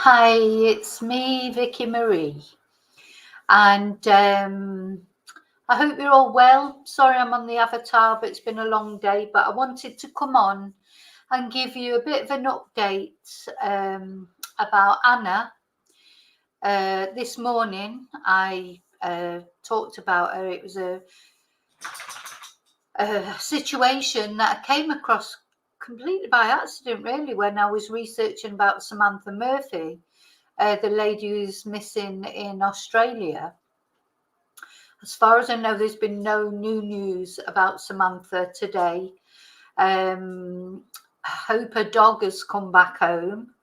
Hi, it's me, Vicky Marie, and I hope you're all well. Sorry I'm on the avatar, but it's been a long day, but I wanted to come on and give you a bit of an update about Anna. This morning I talked about her. It was a situation that I came across completely by accident, really, when I was researching about Samantha Murphy. The lady who's missing in Australia. As far as I know, there's been no new news about Samantha today. I hope her dog has come back home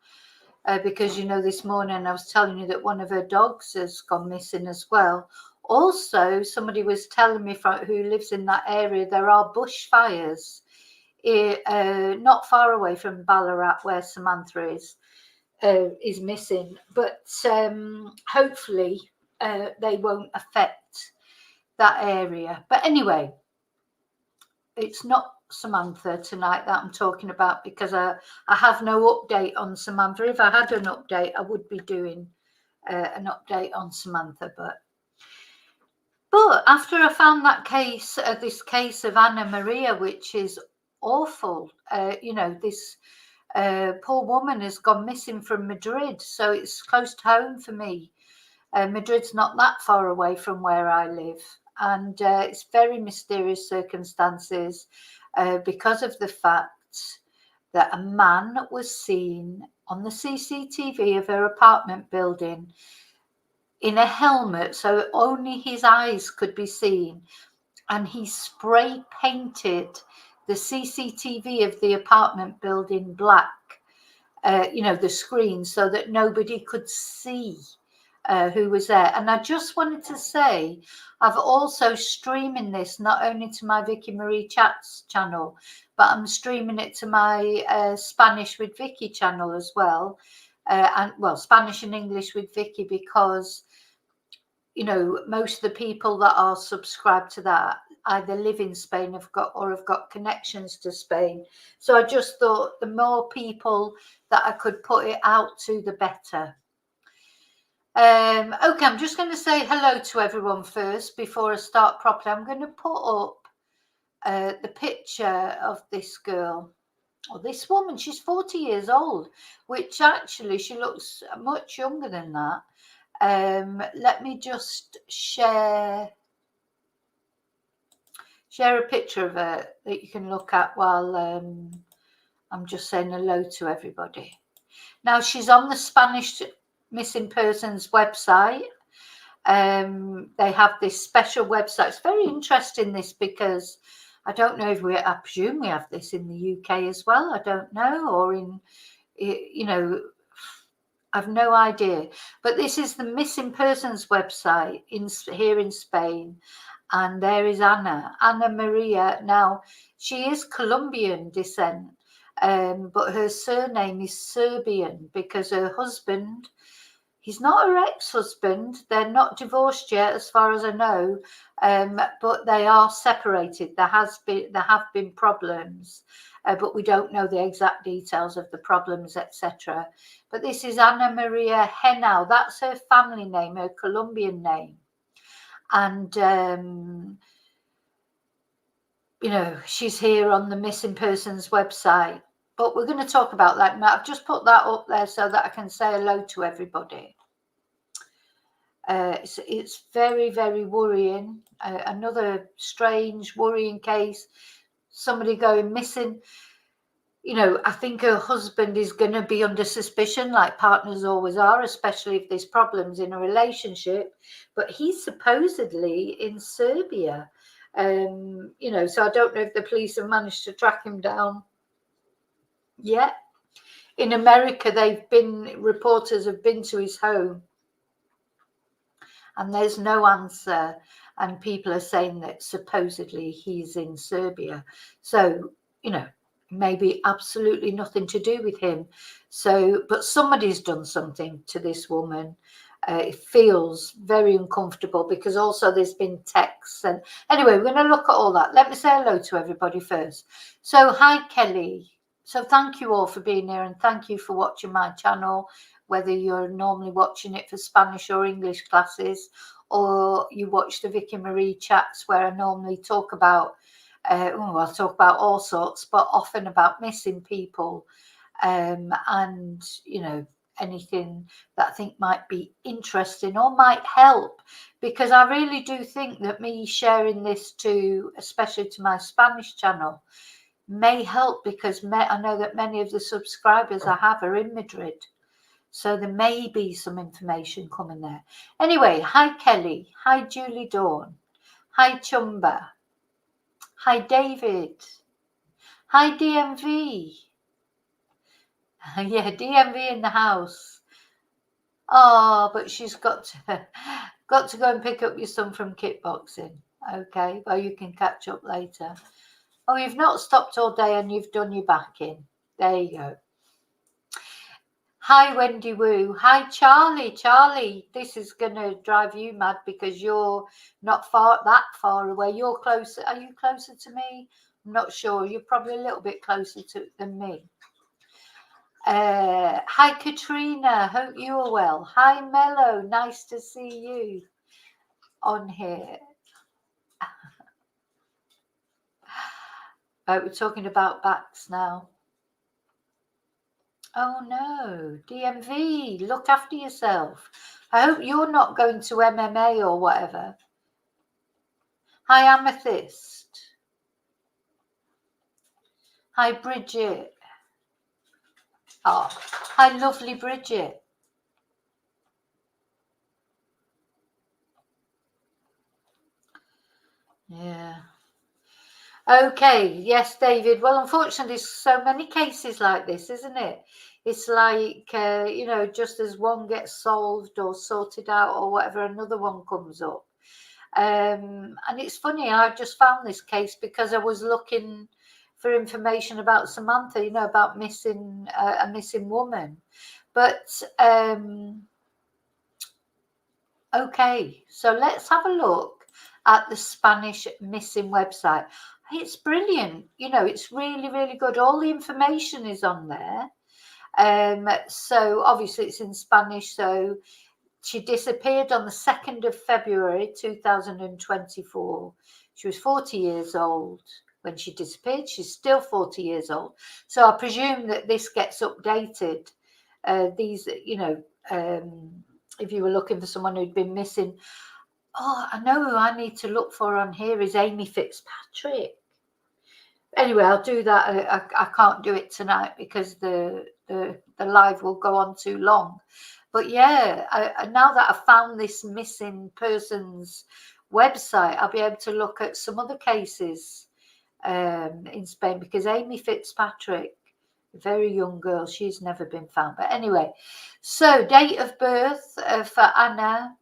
because, this morning I was telling you that one of her dogs has gone missing as well. Also, somebody was telling me who lives in that area, there are bushfires not far away from Ballarat where Samantha is missing, but hopefully they won't affect that area. But anyway, it's not Samantha tonight that I'm talking about, because I have no update on Samantha. If I had an update, I would be doing an update on Samantha. But after I found that case, this case of Anna Maria, which is awful, this poor woman has gone missing from Madrid, so it's close to home for me. Madrid's not that far away from where I live, and it's very mysterious circumstances because of the fact that a man was seen on the CCTV of her apartment building in a helmet, so only his eyes could be seen, and he spray painted the CCTV of the apartment building black, the screen, so that nobody could see who was there. And I just wanted to say, I've also streaming this not only to my Vicky Marie Chats channel, but I'm streaming it to my Spanish with Vicky channel as well. Spanish and English with Vicky, because most of the people that are subscribed to that either live in Spain have got connections to Spain. So I just thought the more people that I could put it out to, the better. Okay, I'm just going to say hello to everyone first before I start properly. I'm going to put up the picture of this girl, or this woman. She's 40 years old, which actually she looks much younger than that. Let me just share a picture of her that you can look at while I'm just saying hello to everybody. Now, she's on the Spanish Missing Persons website. They have this special website. It's very interesting, this, because I don't know if I presume we have this in the UK as well. I don't know, or in, I've no idea. But this is the Missing Persons website here in Spain. And there is Anna Maria. Now, she is Colombian descent, but her surname is Serbian because her husband, he's not her ex-husband. They're not divorced yet, as far as I know, but they are separated. There have been problems, but we don't know the exact details of the problems, etc. But this is Anna Maria Henao. That's her family name, her Colombian name. And, she's here on the Missing Persons website. But we're going to talk about that. I've just put that up there so that I can say hello to everybody. It's very, very worrying. Another strange, worrying case. Somebody going missing. I think her husband is going to be under suspicion, like partners always are, especially if there's problems in a relationship. But he's supposedly in Serbia, so I don't know if the police have managed to track him down yet. In America, reporters have been to his home, and there's no answer. And people are saying that supposedly he's in Serbia. So, maybe absolutely nothing to do with him. So, but somebody's done something to this woman. It feels very uncomfortable, because also there's been texts. And anyway, we're going to look at all that. Let me say hello to everybody first. So, hi, Kelly. So thank you all for being here, and thank you for watching my channel. whether you're normally watching it for Spanish or English classes, or you watch the Vicky Marie chats where I normally talk about, I'll talk about all sorts, but often about missing people, and, anything that I think might be interesting or might help, because I really do think that me sharing this especially to my Spanish channel, may help, because I know that many of the subscribers I have are in Madrid. So there may be some information coming there. Anyway, hi Kelly. Hi Julie Dawn. Hi Chumba. Hi David. Hi DMV. Yeah, DMV in the house. Oh, but she's got to go and pick up your son from kickboxing. Okay, well, you can catch up later. Oh, you've not stopped all day and you've done your back in. There you go. Hi, Wendy Woo. Hi, Charlie. Charlie, this is going to drive you mad because you're not that far away. You're closer. Are you closer to me? I'm not sure. You're probably a little bit closer than me. Hi, Katrina. Hope you are well. Hi, Mello. Nice to see you on here. We're talking about backs now. Oh no, DMV, look after yourself. I hope you're not going to MMA or whatever. Hi, Amethyst. Hi, Bridget. Oh, hi, lovely Bridget. Yeah. Okay, yes, David. Well, unfortunately, there's so many cases like this, isn't it? It's like, just as one gets solved or sorted out or whatever, another one comes up. And it's funny, I just found this case because I was looking for information about Samantha, about a missing woman. But okay, so let's have a look at the Spanish missing website. It's brilliant. It's really, really good. All the information is on there. So obviously it's in Spanish. So she disappeared on the 2nd of February 2024. She was 40 years old when she disappeared. She's still 40 years old. So I presume that this gets updated. If you were looking for someone who'd been missing. Oh, I know who I need to look for on here is Amy Fitzpatrick. Anyway, I'll do that. I can't do it tonight because the live will go on too long. But yeah, now that I've found this missing persons website, I'll be able to look at some other cases in Spain, because Amy Fitzpatrick, a very young girl, she's never been found. But anyway, so date of birth for Anna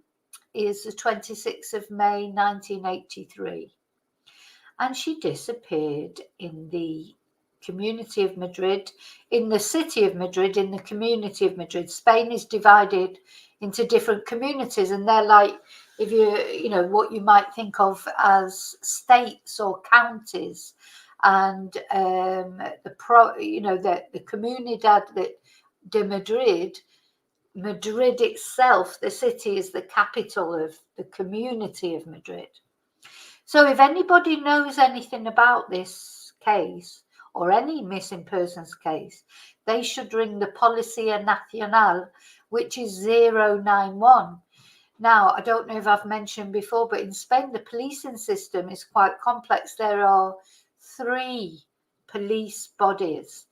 is the 26th of May 1983. And she disappeared in the community of Madrid, in the city of Madrid, in the community of Madrid. Spain is divided into different communities, and they're like, if what you might think of as states or counties. And the Comunidad de Madrid, Madrid itself, the city, is the capital of the community of Madrid. So if anybody knows anything about this case or any missing persons case, they should ring the Policía Nacional, which is 091. Now, I don't know if I've mentioned before, but in Spain, the policing system is quite complex. There are 3 police bodies.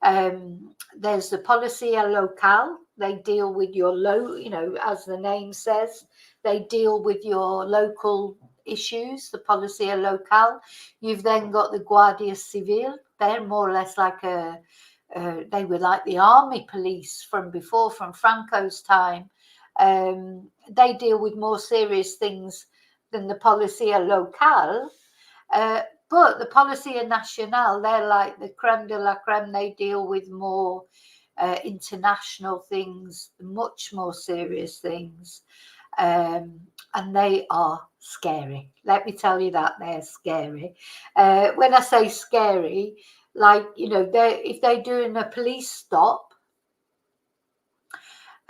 There's the Policía Local. They deal with your as the name says, they deal with your local issues, the Policía Local. You've then got the Guardia Civil. They're more or less like they were like the army police from before, from Franco's time. They deal with more serious things than the Policía Local. But the Policía Nacional, they're like the creme de la creme. They deal with more international things, much more serious things. And they are scary. Let me tell you that they're scary. When I say scary, like, if they're doing a police stop,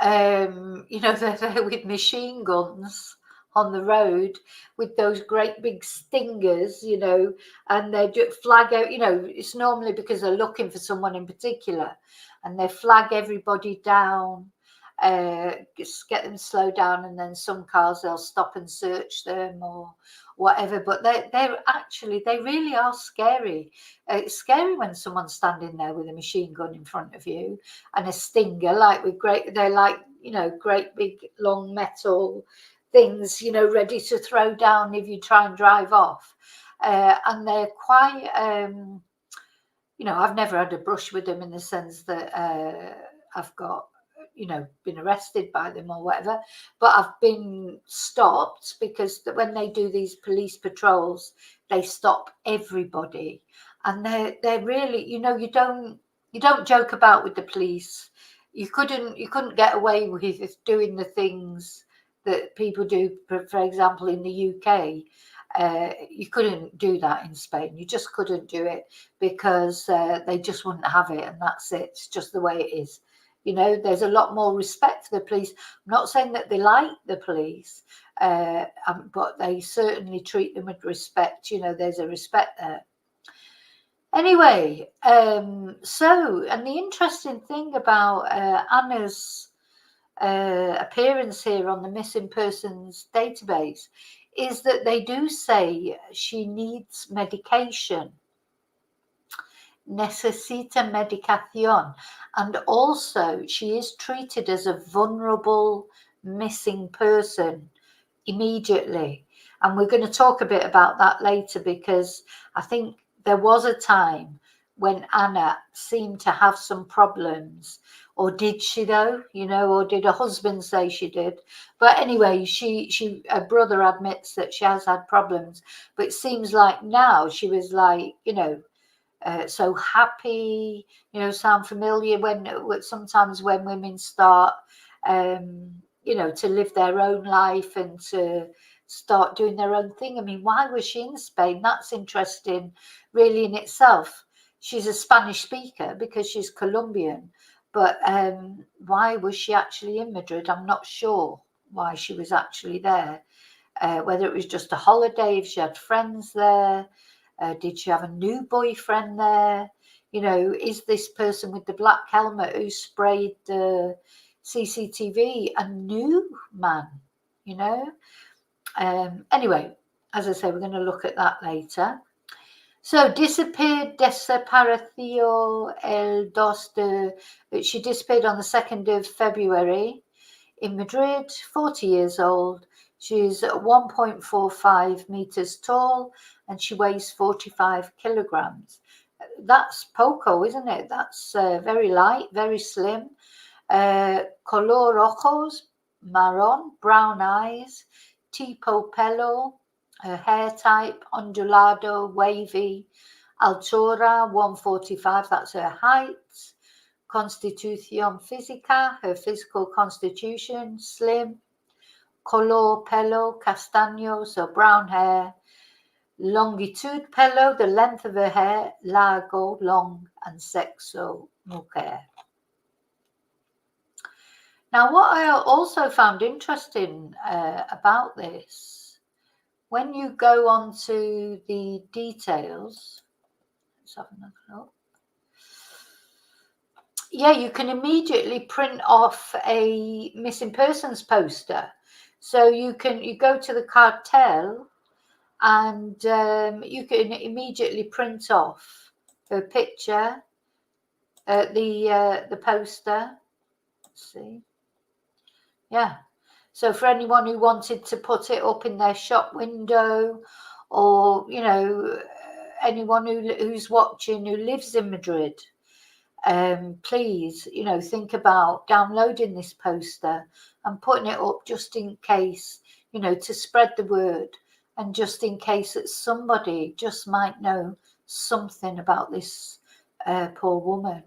they're there with machine guns on the road with those great big stingers, and they do flag out, it's normally because they're looking for someone in particular, and they flag everybody down, just get them slow down, and then some cars they'll stop and search them or whatever. But they really are scary. It's scary when someone's standing there with a machine gun in front of you and a stinger, they're like, great big long metal things, ready to throw down if you try and drive off. And they're quite, I've never had a brush with them in the sense that I've got, been arrested by them or whatever, but I've been stopped because when they do these police patrols, they stop everybody, and they're really, you don't joke about with the police. You couldn't get away with doing the things that people do, for example, in the UK. You couldn't do that in Spain. You just couldn't do it because they just wouldn't have it, and that's it. It's just the way it is. There's a lot more respect for the police. I'm not saying that they like the police, but they certainly treat them with respect. There's a respect there. Anyway, and the interesting thing about Anna's appearance here on the missing persons database is that they do say she needs medication. Necesita medicación, and also she is treated as a vulnerable missing person immediately, and we're going to talk a bit about that later, because I think there was a time when Anna seemed to have some problems, or did she though, or did her husband say she did? But anyway, her brother admits that she has had problems, but it seems like now she was like, so happy, sound familiar sometimes when women start, to live their own life and to start doing their own thing. I mean, why was she in Spain? That's interesting, really, in itself. She's a Spanish speaker because she's Colombian, but why was she actually in Madrid? I'm not sure why she was actually there, whether it was just a holiday, if she had friends there. Did she have a new boyfriend there? Is this person with the black helmet who sprayed the CCTV a new man? Anyway, as I say, we're going to look at that later. So, desapareció el 2 de... She disappeared on the 2nd of February in Madrid, 40 years old. She's 1.45 meters tall and she weighs 45 kilograms. That's poco, isn't it? That's very light, very slim. Color ojos, marron, brown eyes, tipo pelo, her hair type, ondulado, wavy. Altura, 145, that's her height. Constitución física, her physical constitution, slim. Color pelo, castaño, so brown hair. Longitud pelo, the length of her hair, largo, long, and sexo, mujer. Now, what I also found interesting about this, when you go on to the details, let's have another look. Yeah, you can immediately print off a missing persons poster. So you go to the cartel and you can immediately print off her picture, the poster. Let's see. Yeah. So for anyone who wanted to put it up in their shop window, or anyone who's watching who lives in Madrid, please, think about downloading this poster and putting it up just in case, to spread the word, and just in case that somebody just might know something about this poor woman.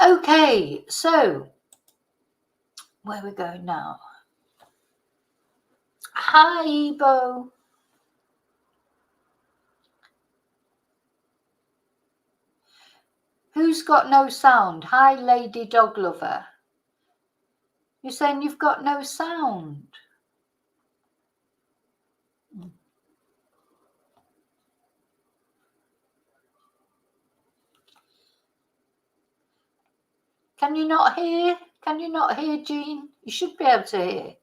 Okay, so where are we going now? Hi, Ibo. Who's got no sound? Hi, Lady Dog Lover. You're saying you've got no sound. Can you not hear? Can you not hear, Jean? You should be able to hear.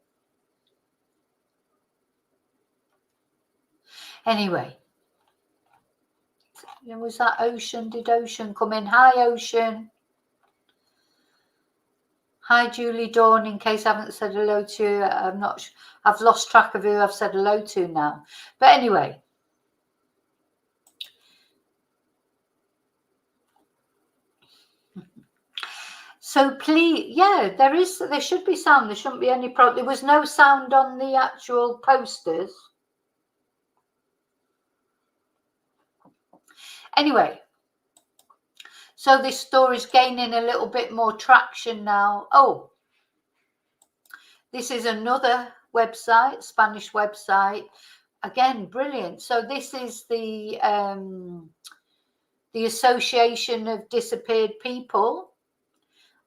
Anyway, was that Ocean? Did Ocean come in? Hi, Ocean. Hi, Julie Dawn. In case I haven't said hello to you, I've lost track of who I've said hello to now. But anyway, so please, yeah, there should be sound. There shouldn't be any problem. There was no sound on the actual posters. Anyway, so this story's gaining a little bit more traction now. Oh, this is another website, Spanish website. Again, brilliant. So this is the Association of Disappeared People.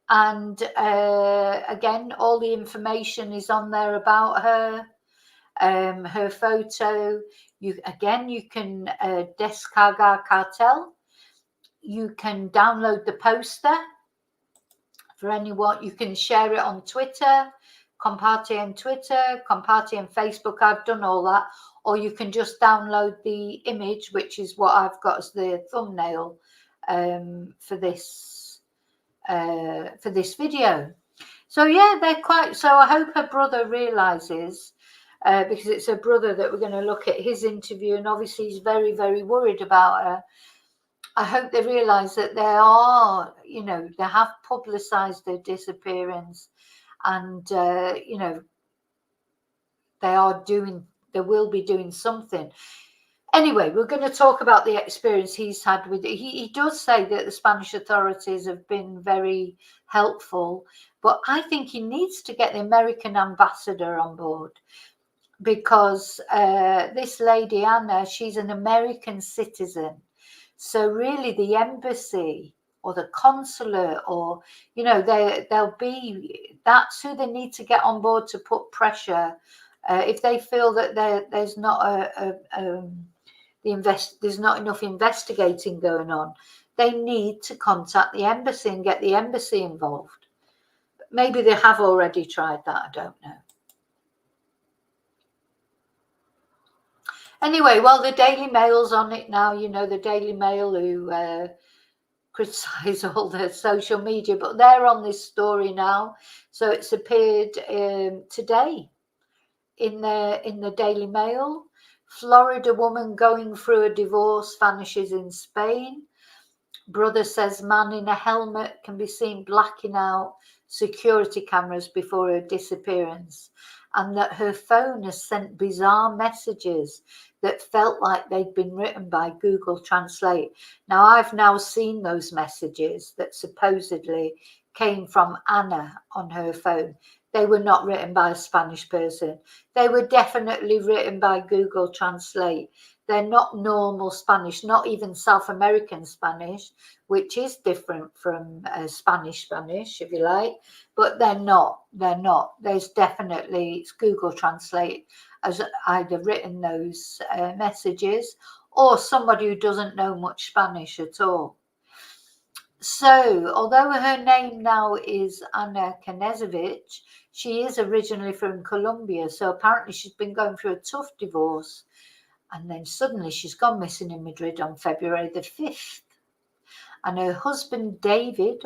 And again, all the information is on there about her, her photo. You can descargar cartel. You can download the poster for anyone. You can share it on Twitter, comparte on Twitter, comparte on Facebook. I've done all that. Or you can just download the image, which is what I've got as the thumbnail for this video. So yeah, they're quite. So I hope her brother realizes, because it's her brother that we're going to look at his interview, and obviously he's very, very worried about her. I hope they realize that they are, they have publicized their disappearance, and they will be doing something. Anyway, we're going to talk about the experience he's had with it. He does say that the Spanish authorities have been very helpful, but I think he needs to get the American ambassador on board, because this lady, Anna, she's an American citizen. So really the embassy or the consulate, or, they'll be, that's who they need to get on board to put pressure. If they feel that there's not there's not enough investigating going on, they need to contact the embassy and get the embassy involved. Maybe they have already tried that, I don't know. Anyway, well, the Daily Mail's on it now. The Daily Mail, who criticise all their social media, but they're on this story now. So it's appeared today in the Daily Mail. Florida woman going through a divorce vanishes in Spain. Brother says man in a helmet can be seen blacking out security cameras before her disappearance, and that her phone has sent bizarre messages that felt like they'd been written by Google Translate. Now, I've now seen those messages that supposedly came from Anna on her phone. They were not written by a Spanish person. They were definitely written by Google Translate. They're not normal Spanish, not even South American Spanish, which is different from Spanish, if you like. But they're not. There's definitely, it's Google Translate has either written those messages, or somebody who doesn't know much Spanish at all. So, although her name now is Anna Knezevich, she is originally from Colombia. So apparently she's been going through a tough divorce. And then suddenly she's gone missing in Madrid on February the 5th. And her husband, David,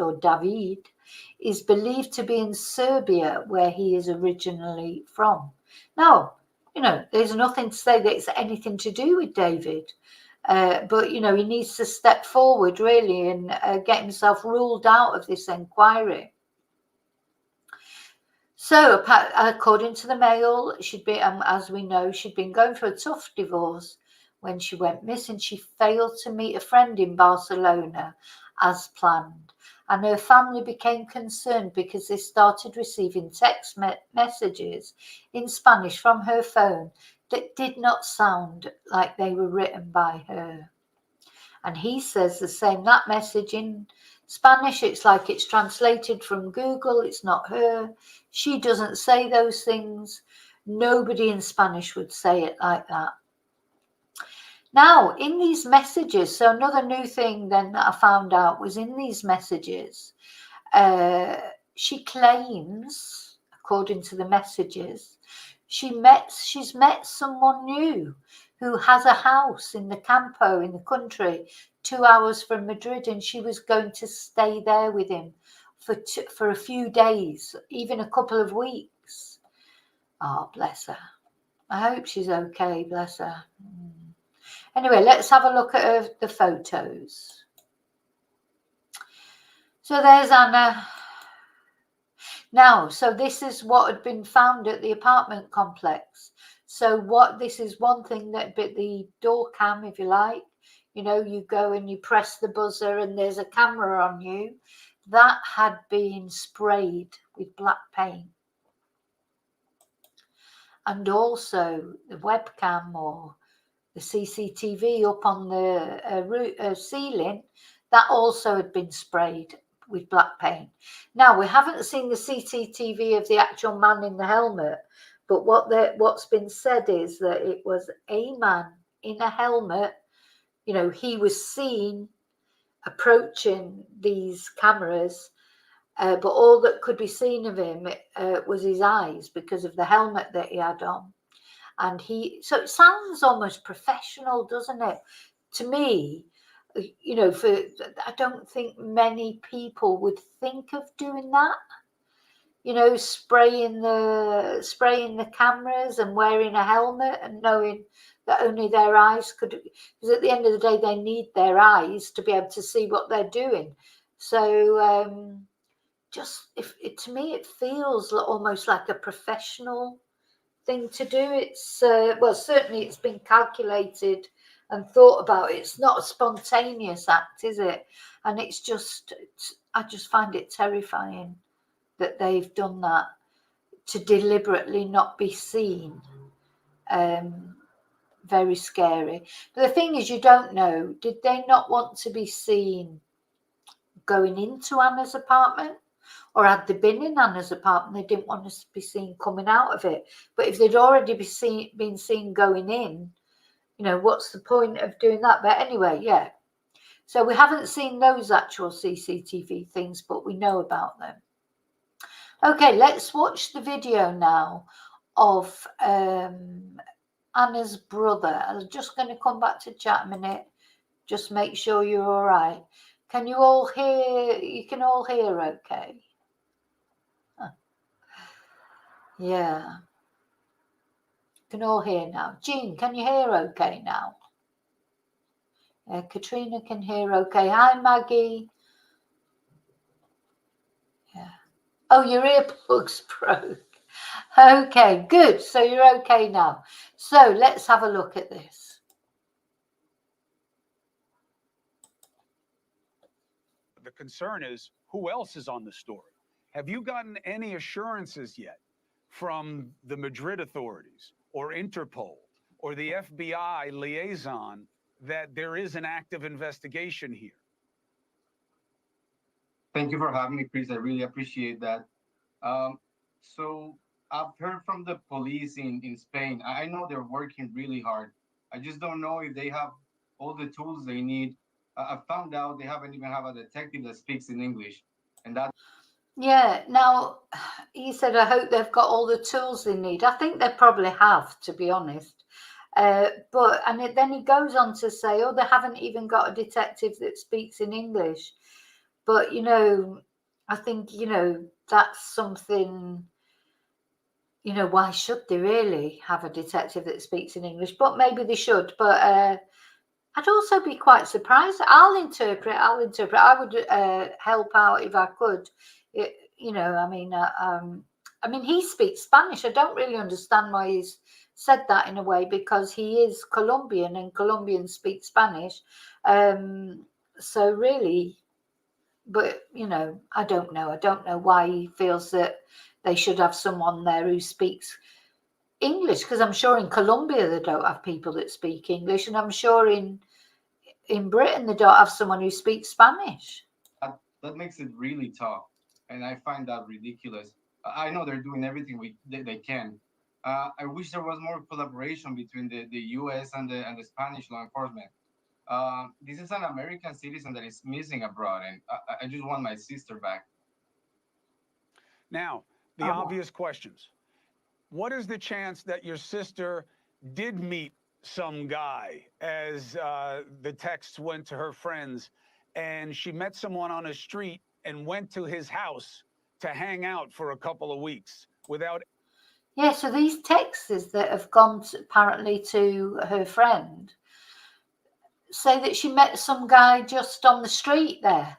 is believed to be in Serbia, where he is originally from. Now, there's nothing to say that it's anything to do with David. But, he needs to step forward, really, and get himself ruled out of this inquiry. So, according to the Mail, she'd been, as we know, she'd been going through a tough divorce. When she went missing, she failed to meet a friend in Barcelona as planned. And her family became concerned because they started receiving text messages in Spanish from her phone that did not sound like they were written by her. And he says the same, that message in Spanish, it's like it's translated from Google. It's not her. She doesn't say those things. Nobody in Spanish would say it like that. Now, in these messages, so another new thing then that I found out was in these messages, she claims, according to the messages, she's met someone new who has a house in the campo in the country 2 hours from Madrid, and she was going to stay there with him for a few days, even a couple of weeks. Oh, bless her. I hope she's okay, bless her. Anyway, let's have a look at the photos. So there's Anna. Now, so this is what had been found at the apartment complex. So this is one thing that bit the door cam, if you like. You know, you go and you press the buzzer and there's a camera on you. That had been sprayed with black paint. And also the webcam or the CCTV up on the ceiling, that also had been sprayed with black paint. Now, we haven't seen the CCTV of the actual man in the helmet, but what's been said is that it was a man in a helmet. You know, he was seen approaching these cameras, but all that could be seen of him was his eyes because of the helmet that he had on. And so it sounds almost professional, doesn't it? To me, you know, I don't think many people would think of doing that. You know, spraying the cameras and wearing a helmet and knowing that only their eyes could, because at the end of the day, they need their eyes to be able to see what they're doing. So to me, it feels almost like a professional thing to do. It's well, certainly it's been calculated and thought about. It's not a spontaneous act, is it? And I just find it terrifying that they've done that to deliberately not be seen. Very scary. But the thing is, you don't know, did they not want to be seen going into Anna's apartment? Or had they been in Anna's apartment, they didn't want us to be seen coming out of it. But if they'd already been seen going in, you know, what's the point of doing that? But anyway, yeah. So we haven't seen those actual CCTV things, but we know about them. Okay, let's watch the video now of Anna's brother. I'm just going to come back to chat a minute. Just make sure you're all right. Can you all hear? You can all hear okay? Yeah. Can all hear now. Jean, can you hear okay now? Katrina can hear okay. Hi, Maggie. Yeah. Oh, your earplugs broke. Okay, good. So you're okay now. So let's have a look at this. The concern is who else is on the story? Have you gotten any assurances yet from the Madrid authorities or Interpol or the FBI liaison that there is an active investigation here? Thank you for having me, Chris. I really appreciate that. So I've heard from the police in Spain. I know they're working really hard. I just don't know if they have all the tools they need. I found out they haven't even have a detective that speaks in English, and that. Yeah. Now, he said, I hope they've got all the tools they need. I think they probably have, to be honest. Then he goes on to say, oh, they haven't even got a detective that speaks in English. But, you know, I think, you know, that's something, you know, why should they really have a detective that speaks in English? But maybe they should. But I'd also be quite surprised. I'll interpret. I would help out if I could. You know, I mean, he speaks Spanish. I don't really understand why he's said that in a way, because he is Colombian and Colombians speak Spanish. So really, but, you know, I don't know. I don't know why he feels that they should have someone there who speaks English, because I'm sure in Colombia they don't have people that speak English, and I'm sure in in Britain they don't have someone who speaks Spanish. That makes it really tough, and I find that ridiculous. I know they're doing everything they can. I wish there was more collaboration between the U.S. and the Spanish law enforcement. This is an American citizen that is missing abroad, and I just want my sister back. Now, the obvious questions. What is the chance that your sister did meet some guy, as the texts went to her friends, and she met someone on a street and went to his house to hang out for a couple of weeks without... Yeah, so these texts that have gone apparently to her friend say that she met some guy just on the street there,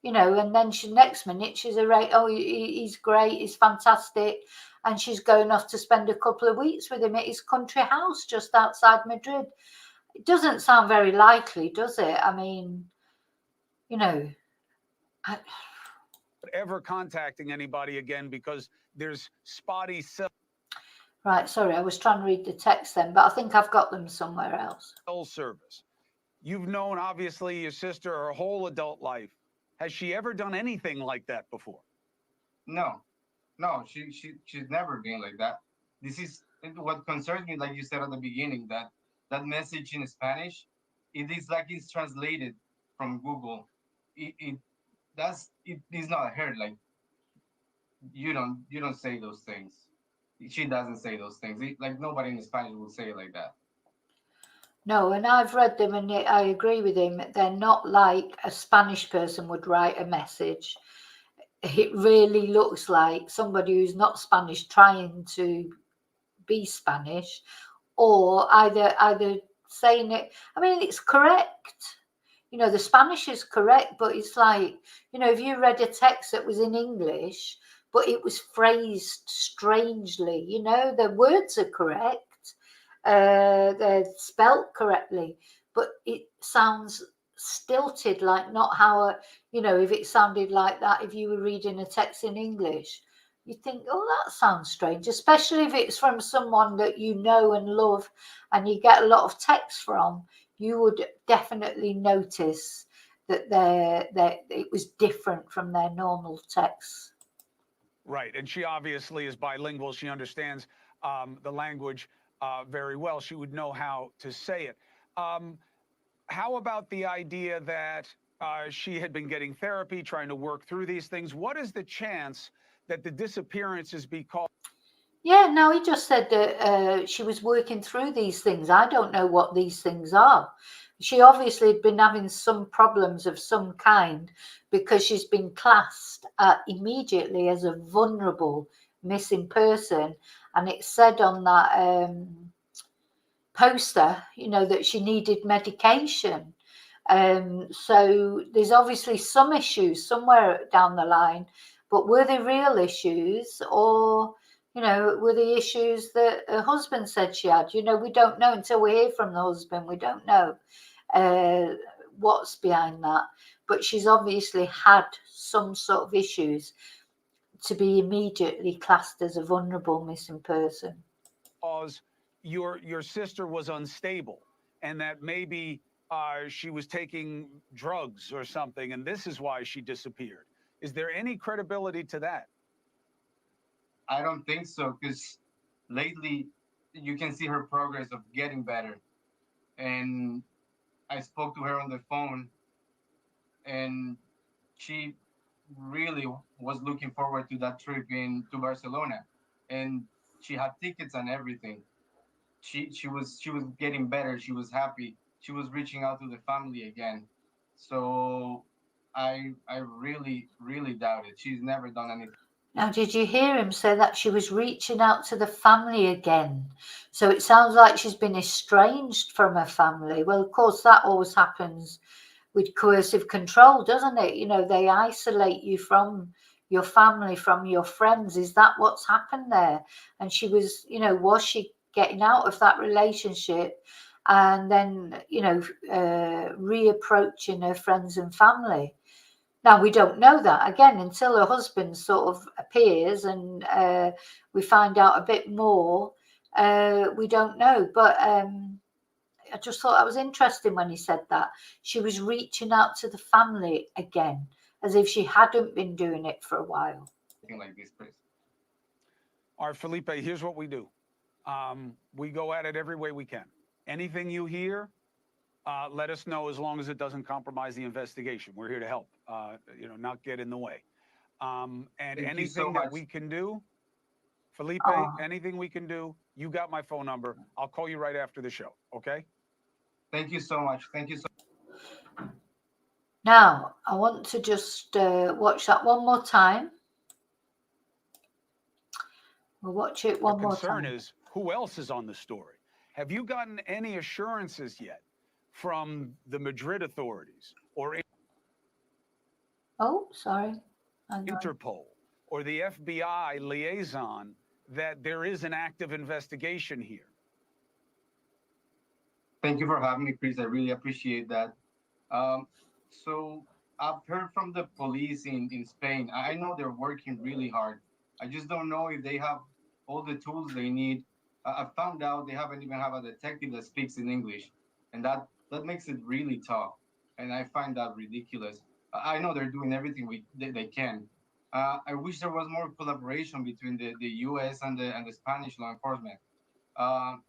and then next minute she's he's great, he's fantastic, and she's going off to spend a couple of weeks with him at his country house just outside Madrid. It doesn't sound very likely, does it? I mean, ever contacting anybody again because there's spotty cell... Right, sorry, I was trying to read the text then, but I think I've got them somewhere else. Service. You've known, obviously, your sister her whole adult life. Has she ever done anything like that before? No, she's never been like that. This is what concerns me, like you said at the beginning, that message in Spanish, it is like it's translated from Google. It is not her. Like you don't say those things. She doesn't say those things. Like nobody in Spanish will say it like that. No, and I've read them and I agree with him. They're not like a Spanish person would write a message. It really looks like somebody who's not Spanish trying to be Spanish, or either saying it. I mean, it's correct. The Spanish is correct, but it's like, if you read a text that was in English, but it was phrased strangely, the words are correct. They're spelt correctly, but it sounds stilted, like not how if it sounded like that, if you were reading a text in English, you think, oh, that sounds strange, especially if it's from someone that you know and love and you get a lot of text from. You would definitely notice that it was different from their normal texts. Right, and she obviously is bilingual. She understands the language very well. She would know how to say it. How about the idea that she had been getting therapy, trying to work through these things? What is the chance that the disappearances be called? Yeah, no, he just said that she was working through these things. I don't know what these things are. She obviously had been having some problems of some kind because she's been classed immediately as a vulnerable missing person. And it said on that poster, that she needed medication. So there's obviously some issues somewhere down the line, but were they real issues, or were the issues that her husband said she had? We don't know until we hear from the husband. We don't know what's behind that, but she's obviously had some sort of issues to be immediately classed as a vulnerable missing person. Because your sister was unstable, and that maybe she was taking drugs or something, and this is why she disappeared. Is there any credibility to that? I don't think so, because lately you can see her progress of getting better. And I spoke to her on the phone, and she really was looking forward to that trip to Barcelona, and she had tickets and everything. She was getting better. She was happy. She was reaching out to the family again. So I really doubt it. She's never done anything. Now, did you hear him say that she was reaching out to the family again? So it sounds like she's been estranged from her family. Well, of course, that always happens with coercive control, doesn't it? They isolate you from your family, from your friends. Is that what's happened there? And she was, was she getting out of that relationship and then, reapproaching her friends and family? Now, we don't know that, again, until her husband sort of appears and we find out a bit more. We don't know. But I just thought that was interesting when he said that. She was reaching out to the family again, as if she hadn't been doing it for a while. Like this, Chris. All right, Felipe, here's what we do. We go at it every way we can. Anything you hear, let us know, as long as it doesn't compromise the investigation. We're here to help, not get in the way. And Thank you anything so that much. we can do, Felipe, Oh. anything we can do, you got my phone number. I'll call you right after the show, okay? Thank you so much. Thank you so Now, I want to just watch that one more time. We'll watch it one more time. The concern is, who else is on the story? Have you gotten any assurances yet from the Madrid authorities or Oh, sorry. Hang on. Interpol or the FBI liaison that there is an active investigation here? Thank you for having me, Chris. I really appreciate that. So I've heard from the police in Spain. I know they're working really hard. I just don't know if they have all the tools they need. I found out they haven't even have a detective that speaks in English, and that makes it really tough. And I find that ridiculous. I know they're doing everything they can. I wish there was more collaboration between the U.S. and the Spanish law enforcement.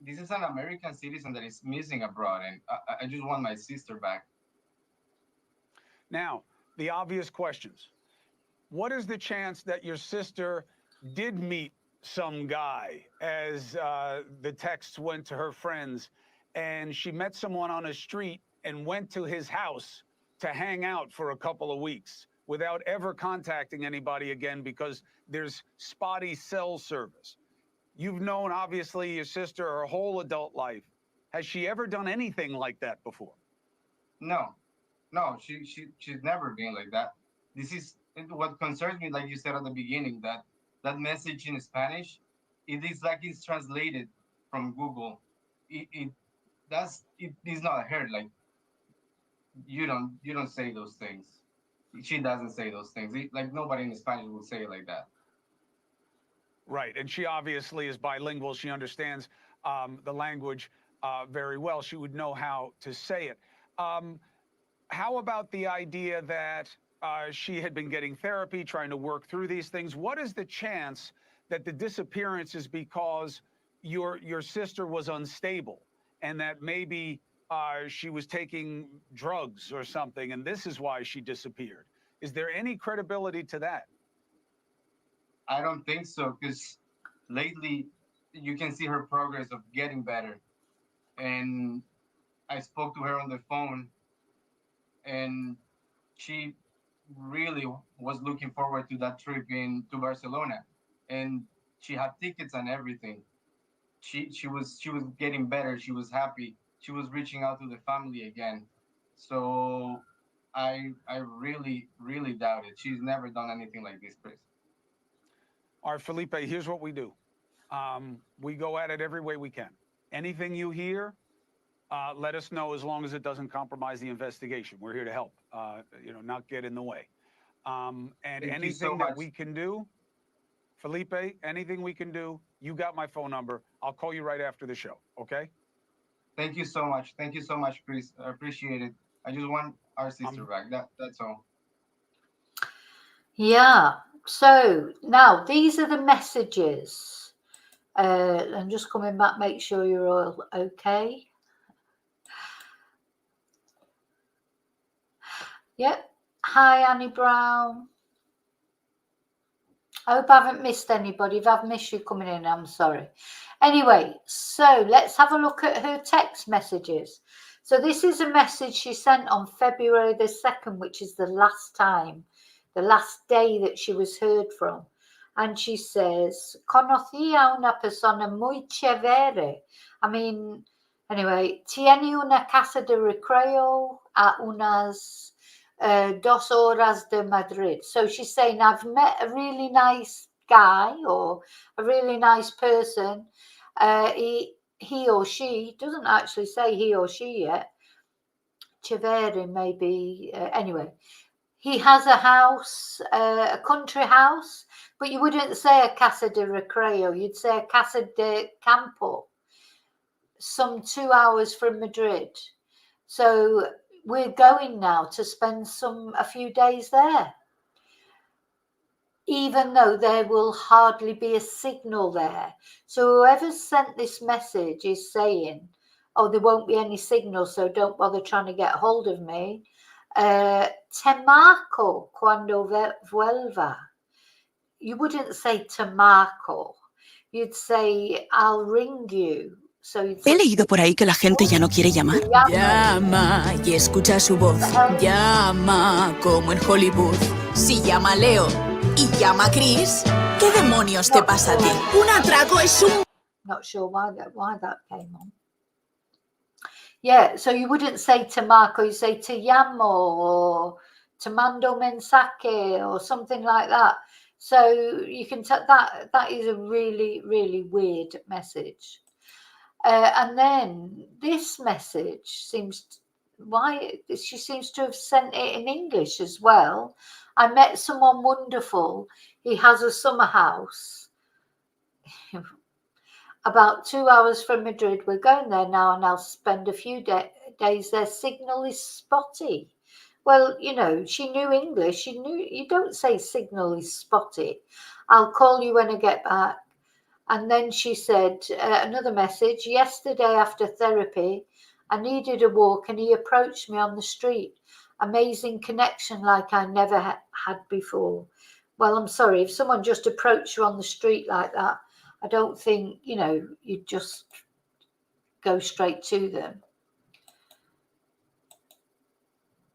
This is an American citizen that is missing abroad, and I just want my sister back. Now, the obvious questions. What is the chance that your sister did meet some guy, as the texts went to her friends, and she met someone on a street and went to his house to hang out for a couple of weeks without ever contacting anybody again because there's spotty cell service? You've known, obviously, your sister her whole adult life. Has she ever done anything like that before? No, no, she's never been like that. This is what concerns me, like you said at the beginning, that message in Spanish, it is like it's translated from Google. It is not her. Like you don't say those things. She doesn't say those things. Like nobody in Spanish would say it like that. Right, and she obviously is bilingual. She understands the language very well. She would know how to say it. How about the idea that she had been getting therapy, trying to work through these things? What is the chance that the disappearance is because your sister was unstable and that maybe she was taking drugs or something, and this is why she disappeared? Is there any credibility to that? I don't think so, because lately you can see her progress of getting better. And I spoke to her on the phone, and she really was looking forward to that trip to Barcelona, and she had tickets and everything. She was getting better. She was happy. She was reaching out to the family again. So I really doubt it. She's never done anything like this, Chris. All right, Felipe, here's what we do. We go at it every way we can. Anything you hear, let us know, as long as it doesn't compromise the investigation. We're here to help, not get in the way. And Thank you so anything that much. we can do, Felipe, anything we can do, you got my phone number. I'll call you right after the show, okay? Thank you so much. Thank you so much, Chris. I appreciate it. I just want our sister back. That's all. Yeah. So now these are the messages. I'm just coming back, make sure you're all okay. Yep. Hi, Annie Brown. I hope I haven't missed anybody. If I've missed you coming in, I'm sorry. Anyway, so let's have a look at her text messages. So this is a message she sent on February the 2nd, which is the last day that she was heard from. And she says, conocí a una persona muy chévere. I mean, anyway, tiene una casa de recreo a unas 2 horas de Madrid. So she's saying, I've met a really nice guy or a really nice person. He or she, doesn't actually say he or she yet. Chévere maybe, anyway. He has a house, a country house, but you wouldn't say a casa de recreo, you'd say a casa de campo. some 2 hours from Madrid. So we're going now to spend a few days there, even though there will hardly be a signal there. So whoever sent this message is saying, oh, there won't be any signal, so don't bother trying to get hold of me. Te marco cuando vuelva. You wouldn't say te marco. You'd say, I'll ring you. So you'd He say, leído por ahí que la gente ya no quiere llamar. Llama y escucha su voz. Llama como en Hollywood. Si llama Leo y llama a Chris, ¿qué demonios te pasa a ti? Un atraco es un... Not sure why that came on. Yeah, so you wouldn't say to Marco, you say to llamo or to mando mensaje or something like that. So you can tell that is a really, really weird message. And then this message she seems to have sent it in English as well. I met someone wonderful. He has a summer house about 2 hours from Madrid. We're going there now, and I'll spend a few days there. Signal is spotty. Well, you know, she knew English. She knew you don't say signal is spotty. I'll call you when I get back. And then she said another message. Yesterday after therapy, I needed a walk and he approached me on the street. Amazing connection like I never had before. Well, I'm sorry. If someone just approached you on the street like that, I don't think, you know, you'd just go straight to them.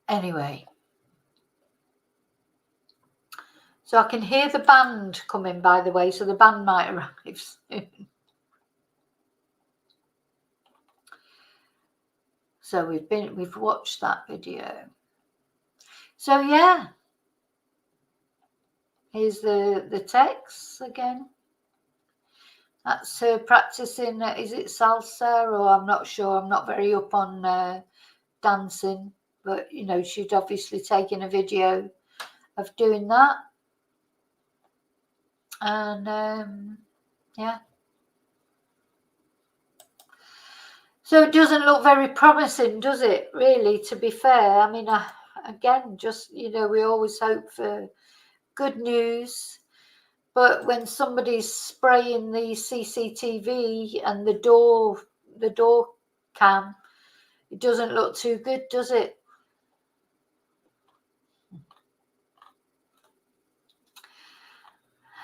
Anyway. So I can hear the band coming, by the way, so the band might arrive soon. So we've watched that video. So yeah, here's the text again. That's her practicing. Is it salsa or I'm not sure. I'm not very up on dancing, but you know she'd obviously taken a video of doing that. And yeah. So it doesn't look very promising, does it, really, to be fair? I mean, again, just, you know, we always hope for good news. But when somebody's spraying the CCTV and the door cam, it doesn't look too good, does it?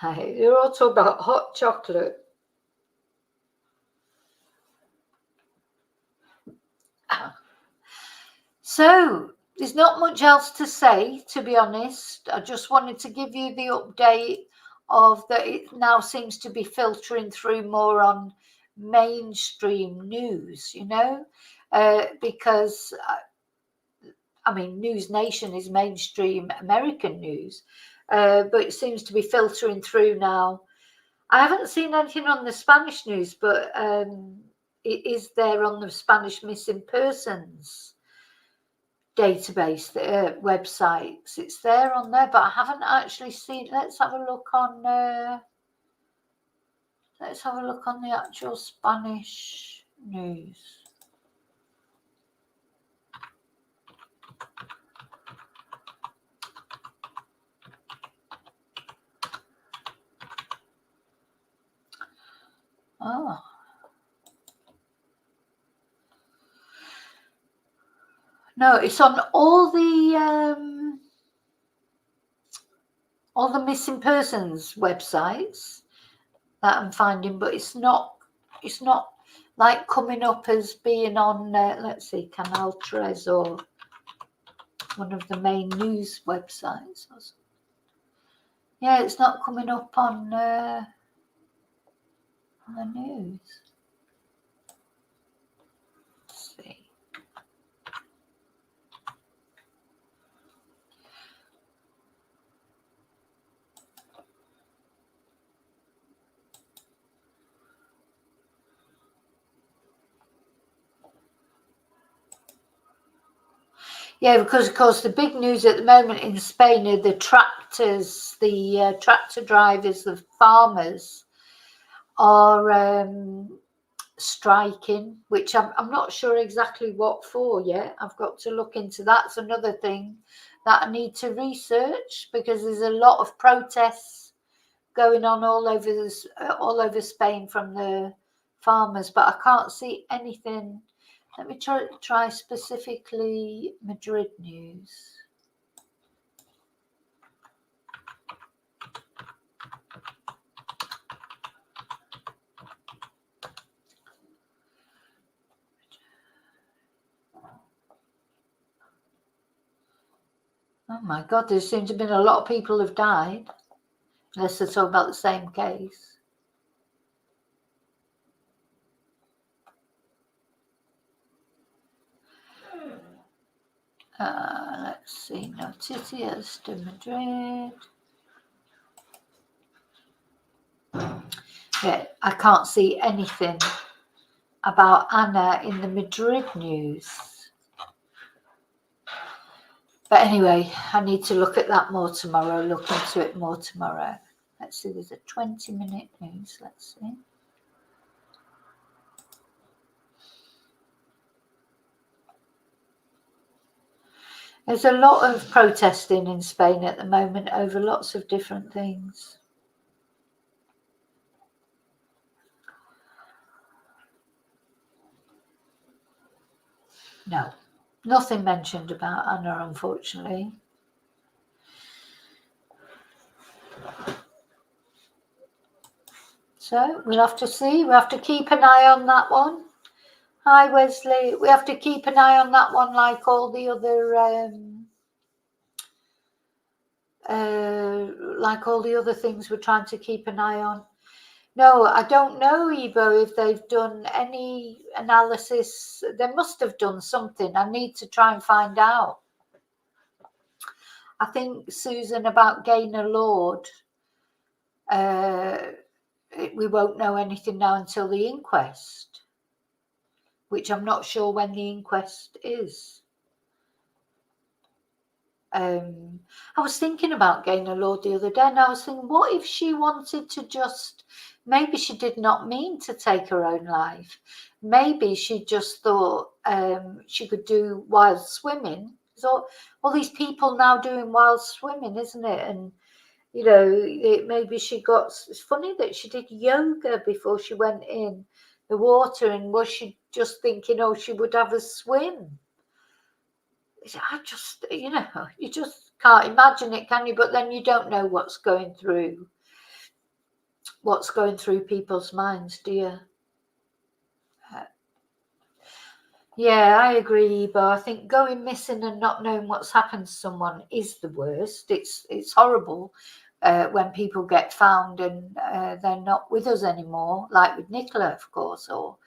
They're all talking about hot chocolate. So there's not much else to say, to be honest. I just wanted to give you the update of that. It now seems to be filtering through more on mainstream news, you know, because I mean, News Nation is mainstream American news, but it seems to be filtering through now. I haven't seen anything on the Spanish news, but it is there on the Spanish missing persons database websites. It's there on there, but I haven't actually seen. Let's have a look on the actual Spanish news. Oh. No, it's on all the missing persons websites that I'm finding, but it's not like coming up as being on let's see, Canal 3 or one of the main news websites. Yeah, it's not coming up on the news. Let's see. Yeah, because of course the big news at the moment in Spain are the tractors, tractor drivers, the farmers are striking, which I'm not sure exactly what for yet. I've got to look into that. It's another thing that I need to research, because there's a lot of protests going on all over Spain from the farmers, but I can't see anything. Let me try specifically Madrid news. Oh my God, there seems to have been a lot of people have died, unless they're talking about the same case. Let's see, Noticias de Madrid. Yeah, I can't see anything about Anna in the Madrid news. But anyway, I need to look at that more tomorrow, look into it more tomorrow. Let's see, there's a 20-minute news. Let's see. There's a lot of protesting in Spain at the moment over lots of different things. No, nothing mentioned about Anna, unfortunately. So we'll have to see. We have to keep an eye on that one. Hi, Wesley. We have to keep an eye on that one, like all the other things we're trying to keep an eye on. No, I don't know, Ebo, if they've done any analysis. They must have done something. I need to try and find out. I think, Susan, about Gaynor Lord, we won't know anything now until the inquest, which I'm not sure when the inquest is. I was thinking about Gaynor Lord the other day, and I was thinking, what if she wanted to just, maybe she did not mean to take her own life. Maybe she just thought she could do wild swimming. So all these people now doing wild swimming, isn't it? And, you know, maybe she got, it's funny that she did yoga before she went in the water, and was she just thinking, oh, she would have a swim? I just, you know, you just can't imagine it, can you? But then you don't know what's going through people's minds, do you? Yeah, I agree, but I think going missing and not knowing what's happened to someone is the worst. It's horrible when people get found and they're not with us anymore, like with Nicola, of course, or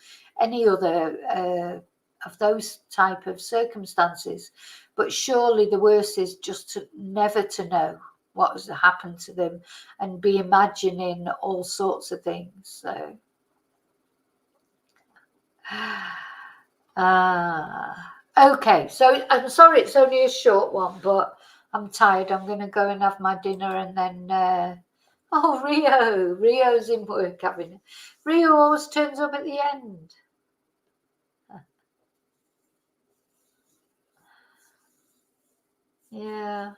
any other of those type of circumstances. But surely the worst is just never to know what has happened to them and be imagining all sorts of things. So okay, so I'm sorry it's only a short one, but I'm tired. I'm going to go and have my dinner, and then Rio's in work having it. Rio always turns up at the end. Yeah.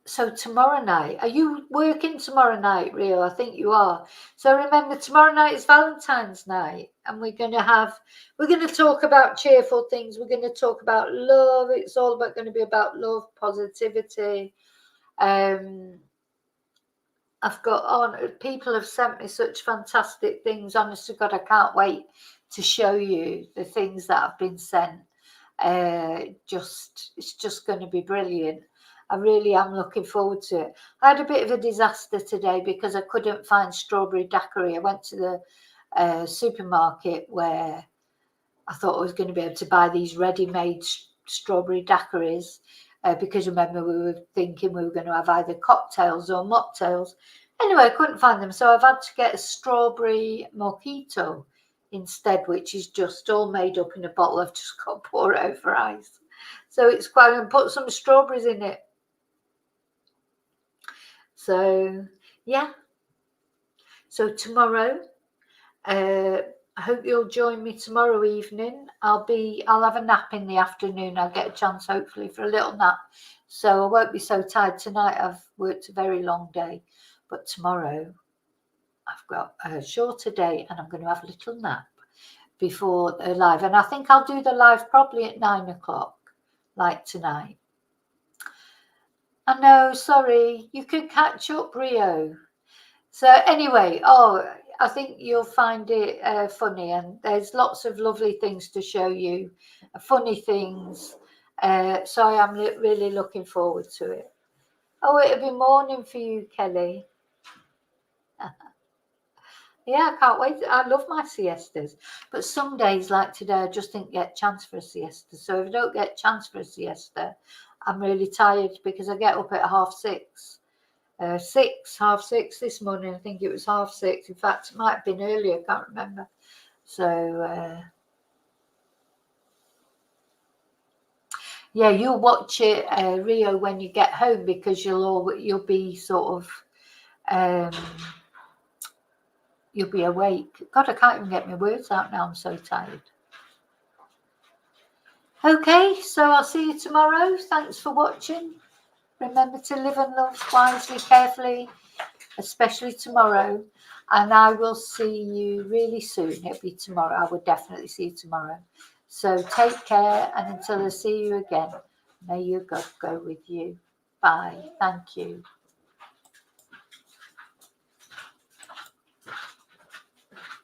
So tomorrow night, are you working tomorrow night, Rio? I think you are. So remember, tomorrow night is Valentine's night, and we're going to talk about cheerful things. We're going to talk about love. It's all going to be about love, positivity. People have sent me such fantastic things. Honest to God, I can't wait to show you the things that have been sent. It's just going to be brilliant. I really am looking forward to it. I had a bit of a disaster today because I couldn't find strawberry daiquiri. I went to the supermarket where I thought I was going to be able to buy these ready-made strawberry daiquiris because remember we were thinking we were going to have either cocktails or mocktails. Anyway, I couldn't find them, so I've had to get a strawberry mojito instead, which is just all made up in a bottle. I've just got to pour it over ice. So it's quite, and put some strawberries in it. So, yeah. So tomorrow I hope you'll join me tomorrow evening. I'll have a nap in the afternoon. I'll get a chance, hopefully, for a little nap. So I won't be so tired tonight. I've worked a very long day. But tomorrow, I've got a shorter day and I'm going to have a little nap before the live. And I think I'll do the live probably at 9 o'clock, like tonight. I know, sorry. You can catch up, Rio. So anyway, I think you'll find it funny, and there's lots of lovely things to show you, funny things. So I am really looking forward to it. Oh, it'll be morning for you, Kelly. Yeah, I can't wait. I love my siestas. But some days like today, I just didn't get a chance for a siesta. So if I don't get a chance for a siesta, I'm really tired because I get up at 6:30. 6:30 this morning. I think it was 6:30. In fact, it might have been earlier. I can't remember. So yeah, you'll watch it, Rio, when you get home because you'll be sort of you'll be awake. God, I can't even get my words out now. I'm so tired. Okay, so I'll see you tomorrow. Thanks for watching. Remember to live and love wisely, carefully, especially tomorrow. And I will see you really soon. It'll be tomorrow. I will definitely see you tomorrow. So take care, and until I see you again, may your God go with you. Bye. Thank you.